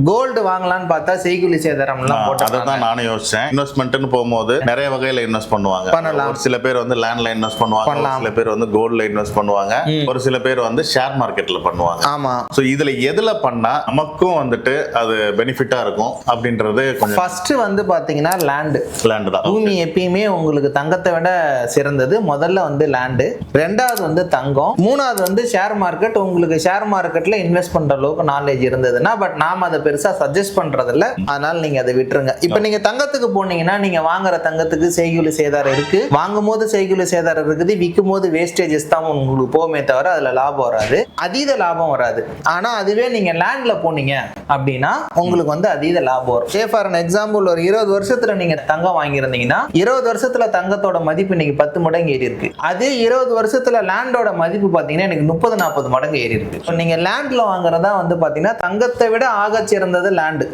Gold வாங்கலாம்னு பார்த்தா செய்கூலி சேதாரம்லாம் போட்டு அதான் நானும் யோசிச்சேன். இன்வெஸ்ட்மெண்ட்னு போகும்போது நிறைய வகையில இன்வெஸ்ட் பண்ணுவாங்க. ஒரு சில பேர் வந்து லேண்ட்ல இன்வெஸ்ட் பண்ணுவாங்க, ஒரு சில பேர் வந்து கோல்ட்ல இன்வெஸ்ட் பண்ணுவாங்க, ஒரு சில பேர் வந்து ஷேர் மார்க்கெட்ல பண்ணுவாங்க. ஆமா. சோ இதுல எதுல பண்ணா நமக்கும் வந்துட்டு அது பெனிஃபிட்டா இருக்கும் அப்படின்றது கொஞ்சம். ஃபர்ஸ்ட் வந்து பாத்தீங்கன்னா லேண்ட் தான். பூமி எப்பயுமே உங்களுக்கு தங்கத்தை விட சிறந்தது. முதல்ல வந்து லேண்டு, ரெண்டாவது வந்து தங்கம், மூணாவது வந்து ஷேர் மார்க்கெட். உங்களுக்கு ஷேர் மார்க்கெட்ல இன்வெஸ்ட் பண்ற அளவுக்கு நாலேஜ் இருந்ததுன்னா, பட் நாம அதை பெருசா சஜஸ்ட் பண்றது இல்ல, அதனால நீங்க அதை விட்டுருங்க. இப்ப நீங்க தங்கத்துக்கு போனீங்கன்னா நீங்க வாங்குற தங்கத்துக்கு செய்கூலி சேதாரம் இருக்கு. வாங்கும் போது செய்கூலி சேதாரம் இருக்குது, விற்கும் போது வேஸ்டேஜஸ் தான் உங்களுக்கு போகுமே தவிர அதுல லாபம் வராது, அதீத லாபம் வராது. ஆனா அதுவே நீங்க லேண்ட்ல போனீங்க அப்படின்னா உங்களுக்கு வந்து அதீத லாபம் வரும். சே ஃபார் an எக்ஸாம்பிள், ஒரு 20 வருஷத்துல நீங்க தங்கம் வாங்கியிருந்தீங்கன்னா 20 வருஷத்துல தங்கத்தோட மதிப்பு இன்னைக்கு 10 மடங்கு ஏறி இருக்கு. அதே 20 வருஷத்துல லேண்டோட மதிப்பு பாத்தீங்கன்னா எனக்கு 30-40 மடங்கு ஏறி இருக்கு. நீங்க லேண்ட்ல வாங்குறதா வந்து பாத்தீங்கன்னா தங்கத்தை விட ஆக சிறந்தது லேண்டு.